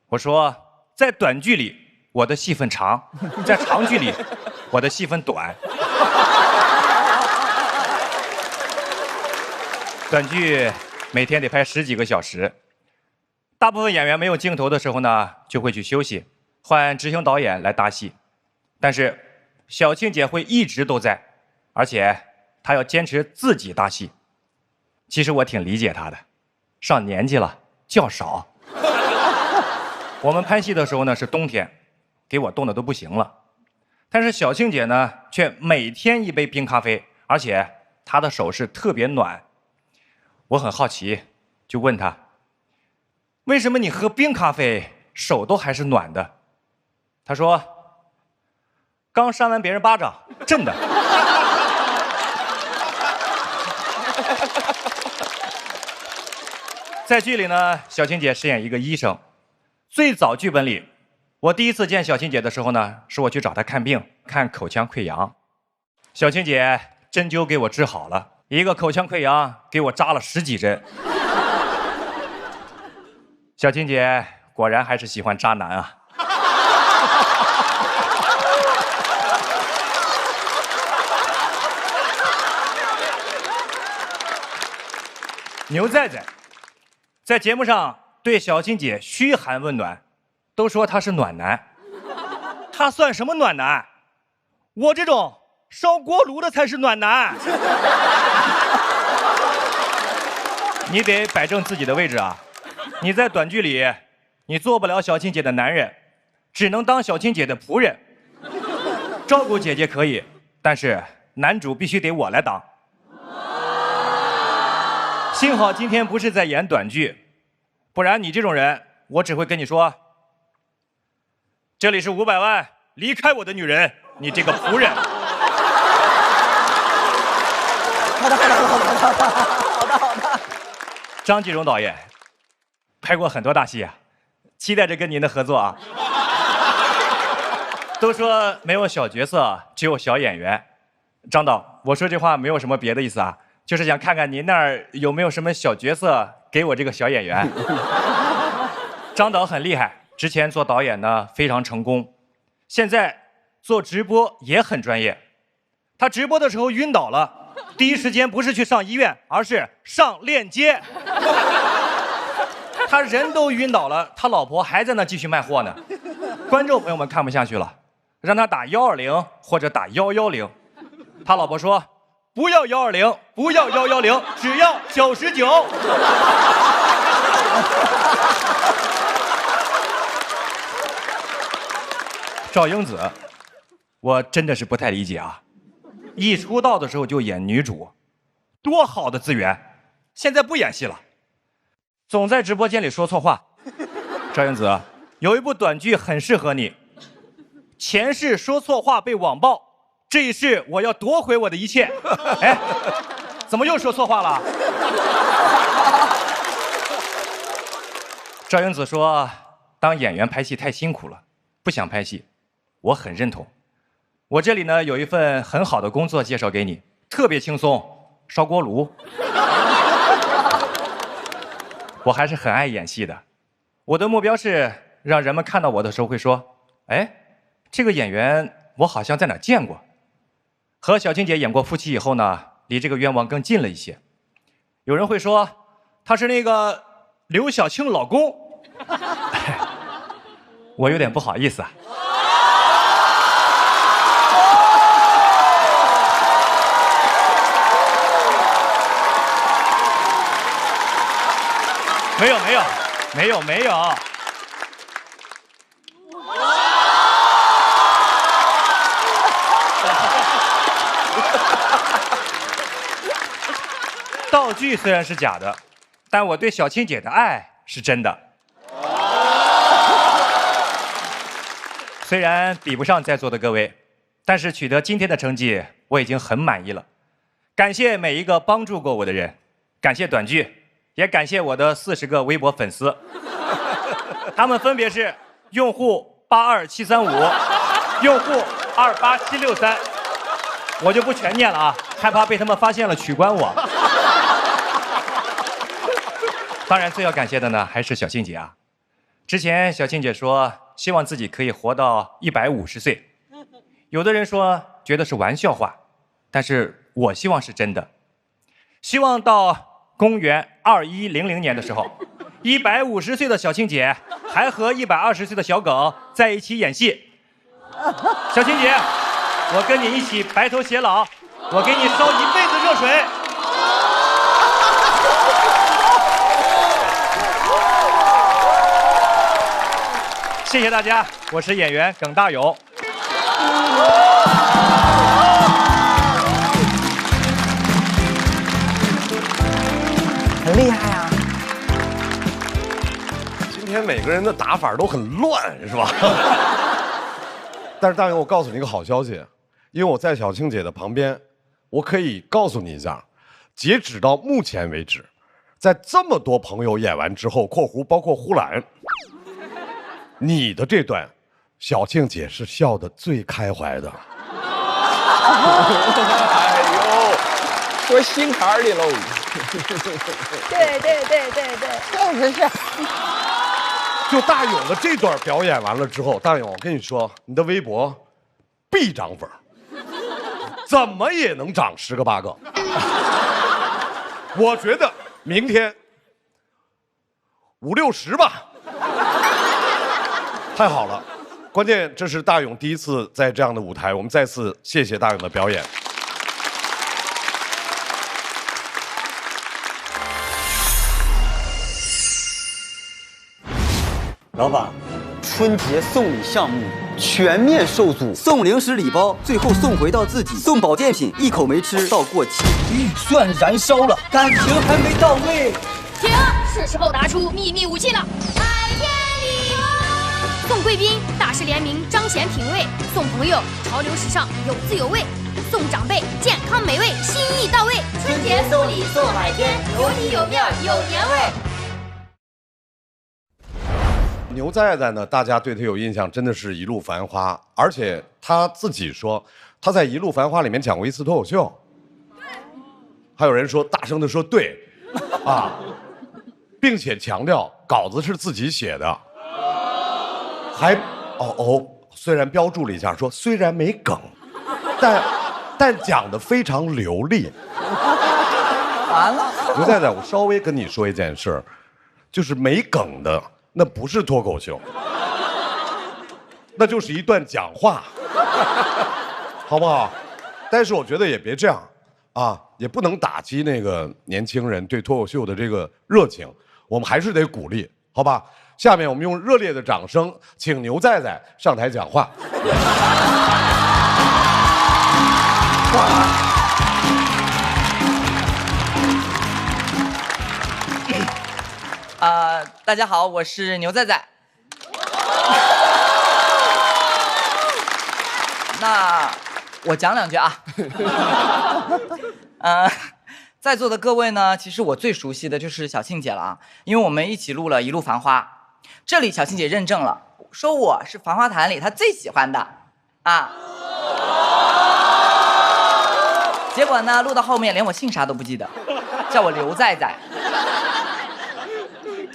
Speaker 10: 我说，在短剧里我的戏份长，在长剧里我的戏份短。短剧每天得拍10几个小时，大部分演员没有镜头的时候呢，就会去休息，换执行导演来搭戏。但是小庆姐会一直都在，而且她要坚持自己搭戏。其实我挺理解她的。上年纪了，觉少。我们拍戏的时候呢是冬天，给我冻得都不行了。但是小庆姐呢，却每天一杯冰咖啡，而且她的手是特别暖。我很好奇，就问她：为什么你喝冰咖啡手都还是暖的？她说：刚扇完别人巴掌，震的。在剧里呢，小青姐饰演一个医生。最早剧本里，我第一次见小青姐的时候呢，是我去找她看病，看口腔溃疡。小青姐针灸给我治好了，一个口腔溃疡给我扎了10几针。小青姐果然还是喜欢渣男啊。牛仔仔在节目上对小青姐嘘寒问暖，都说他是暖男。他算什么暖男？我这种烧锅炉的才是暖男。你得摆正自己的位置啊！你在短剧里，你做不了小青姐的男人，只能当小青姐的仆人。照顾姐姐可以，但是男主必须得我来当。幸好今天不是在演短剧，不然你这种人，我只会跟你说：这里是500万，离开我的女人，你这个仆人。
Speaker 6: 好的。
Speaker 10: 张继荣导演拍过很多大戏啊，期待着跟您的合作啊。都说没有小角色，只有小演员。张导，我说这话没有什么别的意思啊。就是想看看您那儿有没有什么小角色给我这个小演员。张导很厉害，之前做导演呢非常成功，现在做直播也很专业。他直播的时候晕倒了，第一时间不是去上医院，而是上链接。他人都晕倒了，他老婆还在那继续卖货呢。观众朋友们看不下去了，让他打120或者打110。他老婆说：不要120，不要110，只要99。赵英子，我真的是不太理解啊！一出道的时候就演女主，多好的资源，现在不演戏了，总在直播间里说错话。赵英子，有一部短剧很适合你，前世说错话被网暴。这一世我要夺回我的一切。哎，怎么又说错话了？赵英子说，当演员拍戏太辛苦了，不想拍戏。我很认同。我这里呢有一份很好的工作介绍给你，特别轻松，烧锅炉。我还是很爱演戏的，我的目标是让人们看到我的时候会说：哎，这个演员我好像在哪见过。和小青姐演过夫妻以后呢，离这个愿望更近了一些。有人会说他是那个刘晓庆老公，我有点不好意思啊。没有。道具虽然是假的，但我对小庆姐的爱是真的。虽然比不上在座的各位，但是取得今天的成绩，我已经很满意了。感谢每一个帮助过我的人，感谢短剧，也感谢我的40个微博粉丝，他们分别是用户82735，用户28763，我就不全念了啊，害怕被他们发现了取关我。当然，最要感谢的呢还是小庆姐啊。之前小庆姐说希望自己可以活到150岁，有的人说觉得是玩笑话，但是我希望是真的。希望到公元2100年的时候，150岁的小庆姐还和120岁的小耿在一起演戏。小庆姐，我跟你一起白头偕老，我给你烧一辈子热水。谢谢大家，我是演员耿大勇。
Speaker 11: 很厉害啊！
Speaker 2: 今天每个人的打法都很乱，是吧？但是大勇，我告诉你一个好消息，因为我在小庆姐的旁边，我可以告诉你一下，截止到目前为止，在这么多朋友演完之后（括弧包括呼兰），你的这段，小庆姐是笑得最开怀的。
Speaker 12: 哎呦，说心坎里喽。
Speaker 6: 对，
Speaker 11: 确实是。
Speaker 2: 就大勇的这段表演完了之后，大勇，我跟你说，你的微博必涨粉，怎么也能涨10个8个。我觉得明天50、60吧。太好了，关键这是大勇第一次在这样的舞台，我们再次谢谢大勇的表演。
Speaker 13: 老板，春节送礼项目全面受阻，送零食礼包，最后送回到自己；送保健品，一口没吃到过期，预算燃烧了，感情还没到位。
Speaker 14: 停，是时候拿出秘密武器了。海天礼包，送贵宾，大师联名彰显品味；送朋友，潮流时尚有滋有味；送长辈，健康美味，心意到位。春节送礼送海天，有体有面有年味。
Speaker 2: 牛仔仔呢，大家对他有印象，真的是一路繁花，而且他自己说他在一路繁花里面讲过一次脱口秀，还有人说大声的说对，啊，并且强调稿子是自己写的，还虽然标注了一下说虽然没梗，但讲的非常流利。
Speaker 13: 完了，
Speaker 2: 牛仔仔，我稍微跟你说一件事，就是没梗的。那不是脱口秀，那就是一段讲话，好不好？但是我觉得也别这样啊，也不能打击那个年轻人对脱口秀的这个热情，我们还是得鼓励，好吧？下面我们用热烈的掌声，请牛仔仔上台讲话。
Speaker 13: 大家好，我是牛仔仔。那我讲两句啊。在座的各位呢，其实我最熟悉的就是小庆姐了啊，因为我们一起录了《一路繁花》，这里小庆姐认证了，说我是繁花坛里她最喜欢的啊。结果呢，录到后面连我姓啥都不记得，叫我刘仔仔。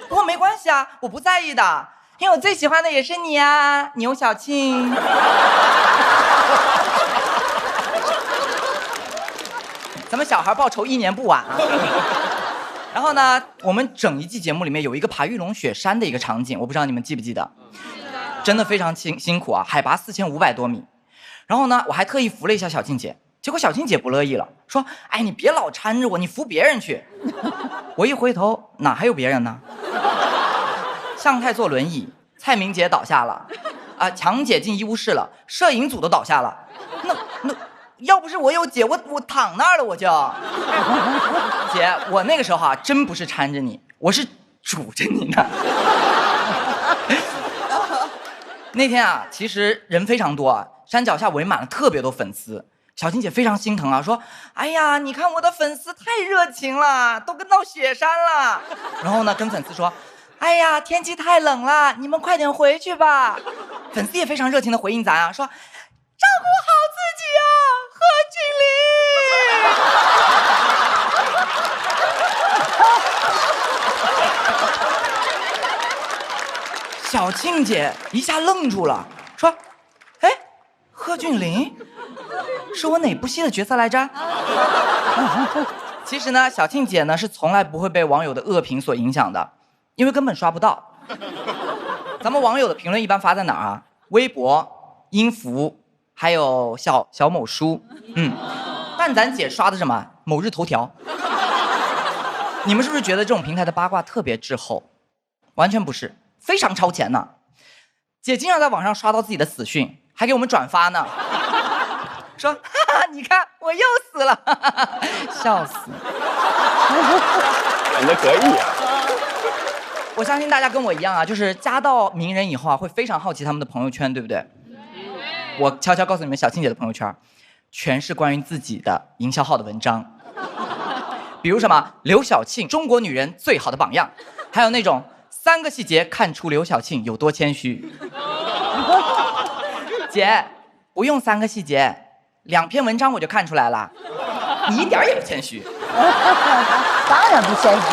Speaker 13: 不过没关系啊，我不在意的，因为我最喜欢的也是你啊，牛小庆。咱们小孩报仇1年不晚啊。
Speaker 15: 然后呢，我们整一季节目里面有一个爬玉龙雪山的一个场景，我不知道你们记不记得，真的非常辛苦啊，海拔4500多米。然后呢，我还特意扶了一下小静姐，结果小静姐不乐意了，说：“哎，你别老搀着我，你扶别人去。”我一回头，哪还有别人呢？向太坐轮椅，蔡明姐倒下了，强姐进医务室了，摄影组都倒下了。那要不是我有姐，我躺那儿了，我就。姐，我那个时候真不是搀着你，我是拄着你呢。那天其实人非常多山脚下围满了特别多粉丝。小静姐非常心疼说：“哎呀，你看我的粉丝太热情了，都跟到雪山了。”然后呢，跟粉丝说：“哎呀，天气太冷了，你们快点回去吧。”粉丝也非常热情的回应咱说：“照顾好自己贺峻霖。”小庆姐一下愣住了，说：“哎，贺峻霖？是我哪部戏的角色来着？”其实呢，小庆姐呢是从来不会被网友的恶评所影响的，因为根本刷不到。咱们网友的评论一般发在哪儿微博、音符，还有小某书。但咱姐刷的什么？某日头条。你们是不是觉得这种平台的八卦特别滞后？完全不是，非常超前呢。姐经常在网上刷到自己的死讯，还给我们转发呢。说：“哈哈，你看我又死了。”笑死。
Speaker 12: 感觉可以啊。
Speaker 15: 我相信大家跟我一样就是加到名人以后会非常好奇他们的朋友圈，对不对？我悄悄告诉你们，小庆姐的朋友圈全是关于自己的营销号的文章，比如什么刘晓庆中国女人最好的榜样，还有那种3个细节看出刘晓庆有多谦虚。姐，不用3个细节，2篇文章我就看出来了，你一点也不谦虚。
Speaker 11: 当然不谦虚。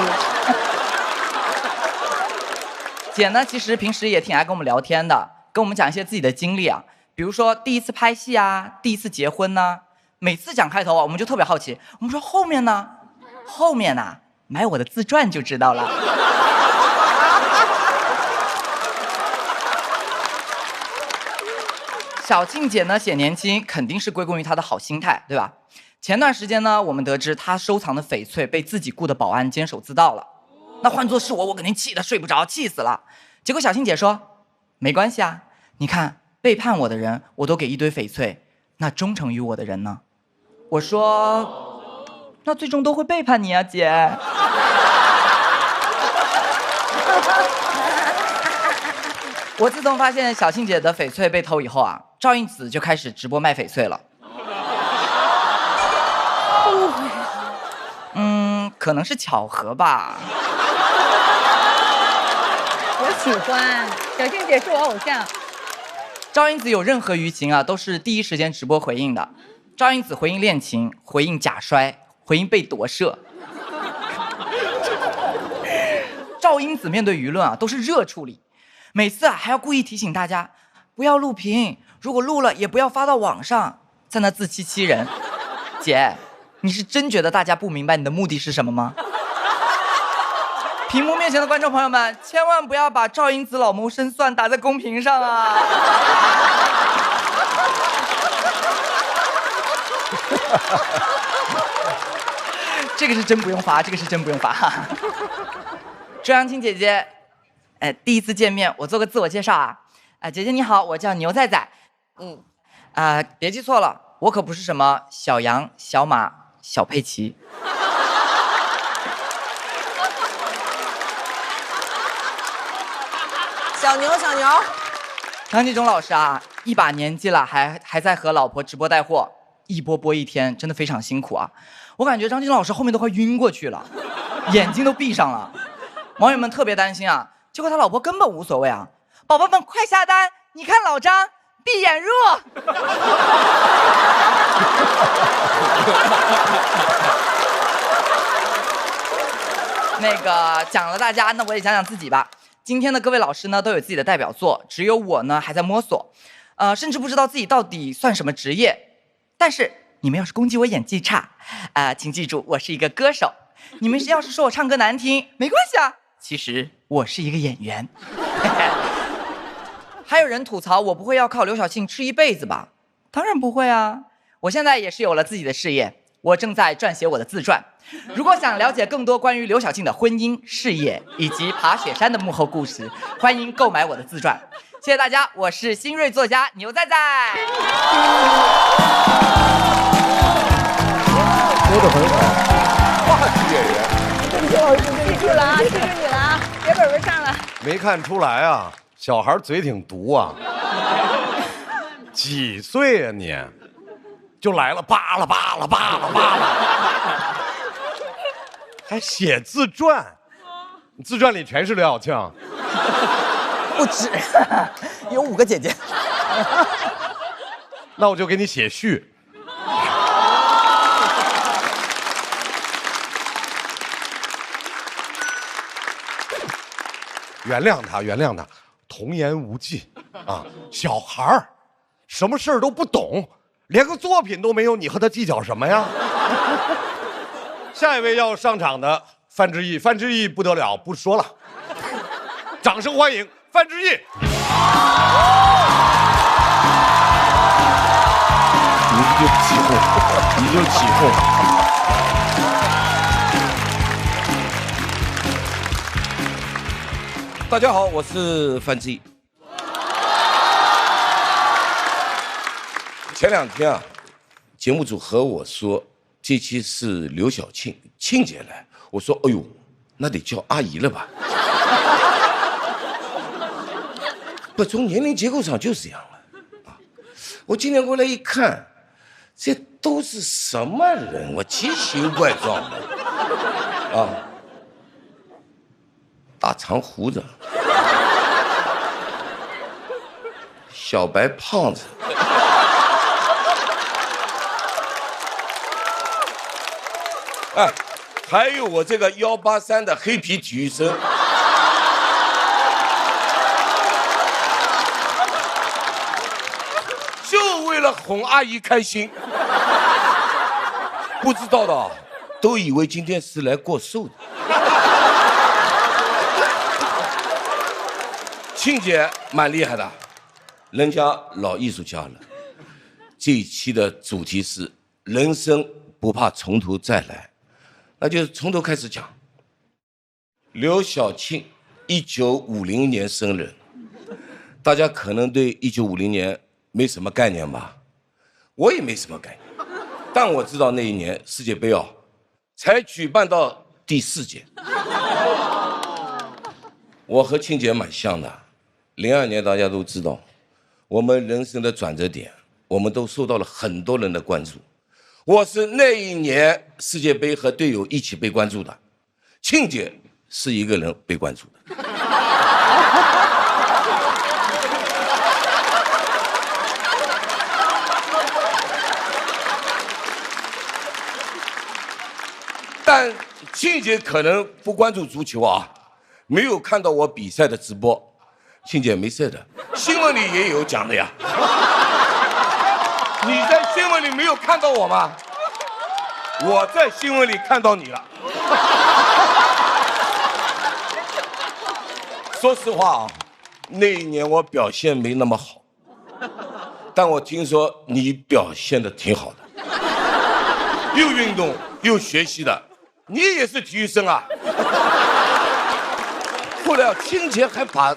Speaker 15: 姐呢，其实平时也挺爱跟我们聊天的，跟我们讲一些自己的经历比如说第一次拍戏第一次结婚呢。每次讲开头我们就特别好奇，我们说后面呢？后面买我的自传就知道了。小庆姐呢显年轻，肯定是归功于她的好心态，对吧？前段时间呢，我们得知她收藏的翡翠被自己雇的保安监守自盗了。那换作是我肯定气得睡不着，气死了。结果小庆姐说：“没关系你看背叛我的人，我都给一堆翡翠，那忠诚于我的人呢？”我说：“那最终都会背叛你姐。”我自从发现小庆姐的翡翠被偷以后赵英子就开始直播卖翡翠了。可能是巧合吧。
Speaker 6: 我喜欢小庆姐，是我偶像。
Speaker 15: 赵英子有任何舆情都是第一时间直播回应的。赵英子回应恋情，回应假摔，回应被夺舍。赵英子面对舆论都是热处理，每次还要故意提醒大家不要录屏，如果录了也不要发到网上，在那自欺欺人。姐，你是真觉得大家不明白你的目的是什么吗？屏幕面前的观众朋友们，千万不要把赵英子老谋深算打在公屏上这个是真不用发，这个是真不用发。周扬青姐姐，第一次见面，我做个自我介绍姐姐你好，我叫牛仔仔。别记错了，我可不是什么小羊、小马、小佩奇。
Speaker 9: 小牛，
Speaker 15: 张纪中老师一把年纪了，还在和老婆直播带货，一播播一天，真的非常辛苦我感觉张纪中老师后面都快晕过去了，眼睛都闭上了。网友们特别担心结果他老婆根本无所谓宝宝们快下单，你看老张闭眼入。那个讲了大家，那我也讲讲自己吧。今天的各位老师呢都有自己的代表作，只有我呢还在摸索，甚至不知道自己到底算什么职业。但是你们要是攻击我演技差，请记住我是一个歌手，你们要是说我唱歌难听，没关系啊，其实我是一个演员。还有人吐槽我不会要靠刘晓庆吃一辈子吧？当然不会啊，我现在也是有了自己的事业，我正在撰写我的自传。如果想了解更多关于刘晓庆的婚姻、事业以及爬雪山的幕后故事，欢迎购买我的自传。谢谢大家，我是新锐作家牛仔仔。
Speaker 2: 说得很好，
Speaker 12: 话剧演员。
Speaker 6: 对不起，老师，对不起了啊，谢谢你了啊，别本本上了。
Speaker 2: 没看出来啊，小孩嘴挺毒啊。几岁啊你？就来了，扒拉扒拉扒拉扒拉，还写自传，你自传里全是刘晓庆？
Speaker 15: 不止，有5个姐姐。
Speaker 2: 那我就给你写序。原谅他，原谅他，童言无忌啊，小孩儿，什么事儿都不懂，连个作品都没有，你和他计较什么呀？下一位要上场的范志毅，范志毅不得了，不说了，掌声欢迎范志毅。
Speaker 16: 你就起哄，你就起哄。大家好，我是范志毅。前2天啊，节目组和我说这期是刘晓庆庆姐来，我说哎呦，那得叫阿姨了吧？不，从年龄结构上就是这样了啊。我今天过来一看，这都是什么人？我奇形怪状的啊，大长胡子。小白胖子，哎，还有我这个183的黑皮体育生，就为了哄阿姨开心。不知道的都以为今天是来过寿的。庆姐蛮厉害的。人家老艺术家了，这一期的主题是人生不怕从头再来，那就是从头开始讲。刘晓庆1950年生人，大家可能对1950年没什么概念吧，我也没什么概念，但我知道那一年世界杯啊，才举办到第4届。我和庆姐蛮像的，02年大家都知道。我们人生的转折点，我们都受到了很多人的关注。我是那一年世界杯和队友一起被关注的，庆姐是一个人被关注的。但庆姐可能不关注足球啊，没有看到我比赛的直播。庆姐没事的，新闻里也有讲的呀。你在新闻里没有看到我吗？我在新闻里看到你了。说实话啊，那一年我表现没那么好，但我听说你表现得挺好的，又运动又学习的，你也是体育生啊。后来庆姐还把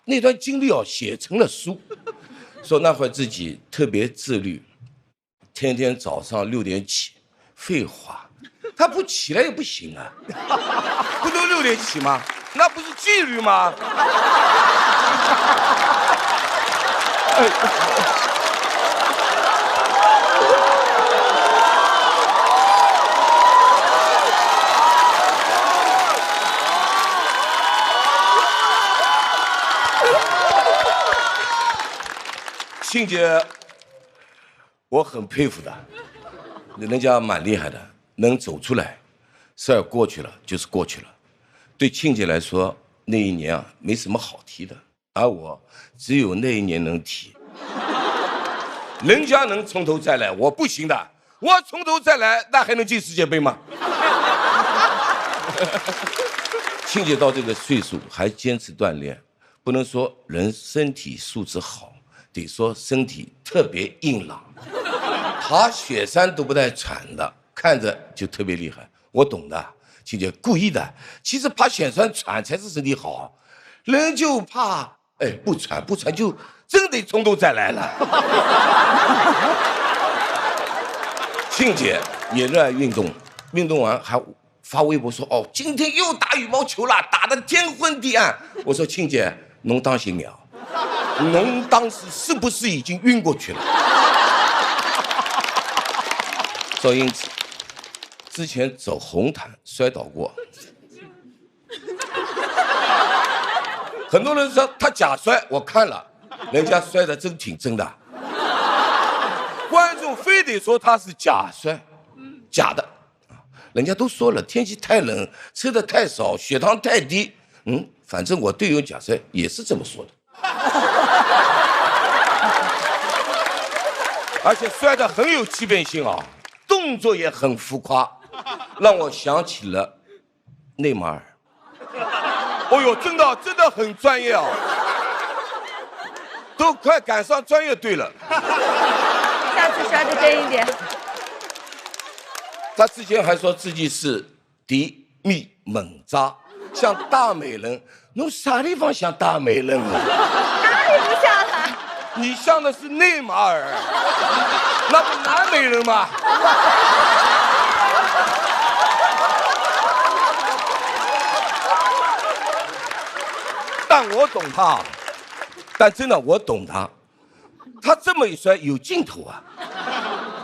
Speaker 16: 那段经历写成了书，说那会自己特别自律，天天早上6点起。废话，他不起来也不行啊，不都6点起吗？那不是纪律吗？庆姐，我很佩服的，人家蛮厉害的，能走出来，事儿过去了就是过去了。对庆姐来说，那一年啊没什么好提的，而我只有那一年能提。人家能从头再来，我不行的，我从头再来，那还能进世界杯吗？庆姐到这个岁数还坚持锻炼，不能说人身体素质好，得说身体特别硬朗。爬雪山都不带喘的，看着就特别厉害。我懂的，庆姐故意的。其实爬雪山喘才是身体好，人就怕不喘就真得从头再来了。庆姐也热爱运动，运动完还发微博说：“哦，今天又打羽毛球了，打得天昏地暗。”我说：“庆姐，侬当心了，侬当时是不是已经晕过去了？”赵英子之前走红毯摔倒过，很多人说他假摔，我看了，人家摔得真挺真的。观众非得说他是假摔，假的。人家都说了，天气太冷，吃的太少，血糖太低。反正我队友假摔也是这么说的。而且摔得很有欺骗性啊，动作也很浮夸，让我想起了内马尔。哦呦，真的很专业啊，都快赶上专业队了。
Speaker 9: 下次摔得真一点。
Speaker 16: 他之前还说自己是迪蜜猛扎，像大美人。侬啥地方像大美人啊？
Speaker 9: 哪里不像啊？
Speaker 16: 你像的是内马尔，那不南美人吗？但我懂他，但真的我懂他，他这么一摔有镜头啊，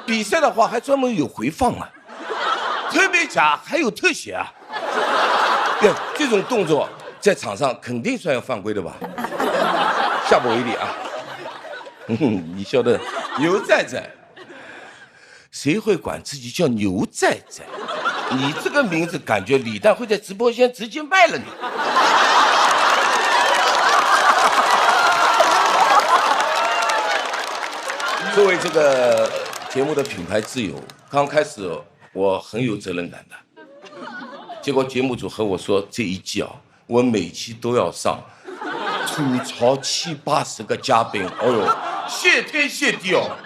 Speaker 16: 比赛的话还专门有回放啊，特别假还有特写啊。对，这种动作在场上肯定算要犯规的吧？下不为例啊。你晓得牛仔仔，谁会管自己叫牛仔仔？你这个名字感觉李诞会在直播间直接卖了你。作为这个节目的品牌自由，刚开始我很有责任感的，结果节目组和我说这一季啊，我每期都要上，吐槽70、80个嘉宾，哦呦，谢天谢地哦！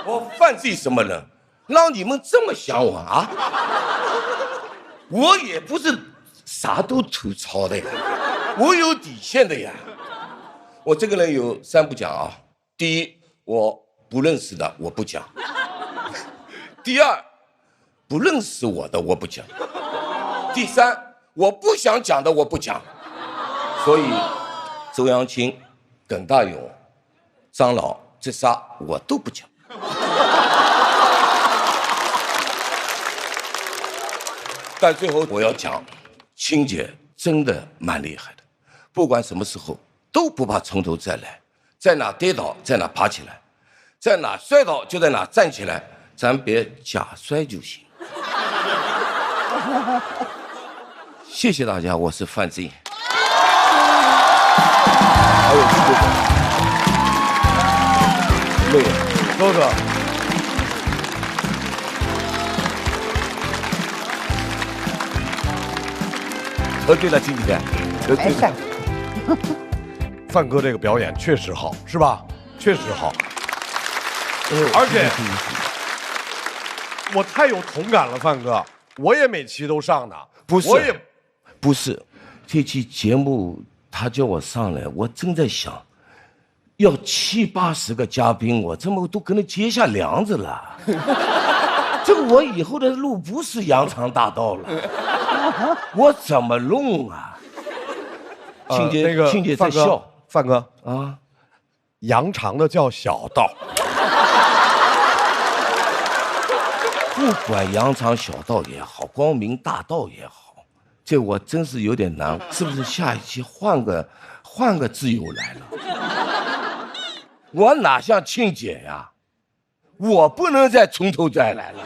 Speaker 16: 我犯罪什么人，让你们这么想我啊？我也不是啥都吐槽的呀，我有底线的呀。我这个人有3不讲啊，第一，我不认识的我不讲；第二，不认识我的我不讲；第三，我不想讲的我不讲。所以，周扬青、耿大勇、张老这仨我都不讲。但最后我要讲，青姐真的蛮厉害的，不管什么时候都不怕从头再来，在哪跌倒在哪爬起来，在哪摔倒就在哪站起来，咱别假摔就行。谢谢大家，我是范志毅。还有这个，哥哥。喝对了，今天喝对了。
Speaker 2: 范哥这个表演确实好，是吧？确实好。而且我太有同感了，范哥，我也每期都上的。
Speaker 16: 不是，
Speaker 2: 我也
Speaker 16: 不是。这期节目他叫我上来，我正在想，要70、80个嘉宾，我这么都跟他结下梁子了。这个我以后的路不是羊肠大道了，我怎么弄啊？庆姐，
Speaker 2: 那个
Speaker 16: 庆姐在笑。
Speaker 2: 范哥
Speaker 16: 啊，
Speaker 2: 羊肠的叫小道。
Speaker 16: 不管羊肠小道也好，光明大道也好，这我真是有点难。是不是下一期换个自由来了？我哪像庆姐呀？我不能再从头再来了。